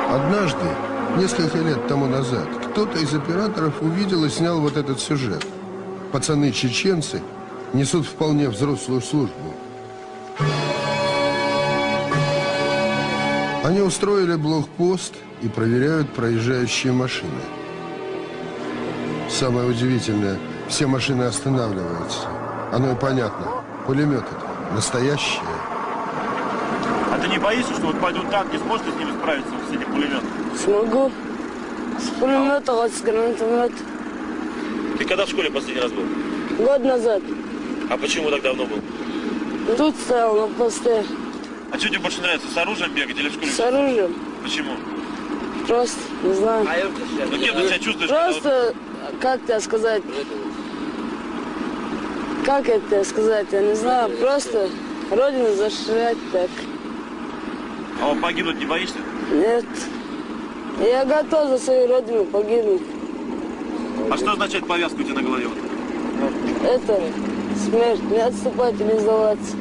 Однажды, несколько лет тому назад, кто-то из операторов увидел и снял вот этот сюжет. Пацаны-чеченцы несут вполне взрослую службу. Они устроили блокпост и проверяют проезжающие машины. Самое удивительное, все машины останавливаются. Оно и понятно. Пулемет это настоящий. А ты не боишься, что вот пойдут танки, сможешь ты с ними справиться, с этим пулеметом? Смогу. С пулемета, вот с гранатомета. Ты когда в школе последний раз был? Год назад. А почему так давно был? Тут стоял на посте. А что тебе больше нравится, с оружием бегать или в школе? С оружием. Почему? Просто, не знаю. Ну кем ты себя чувствуешь? Просто, как тебе сказать? Как это тебе сказать, я не знаю. Просто родину защищать так. А вот погибнуть не боишься? Нет. Я готов за свою родину погибнуть. А что означает повязка у тебя на голове? Это смерть, не отступать и не сдаваться.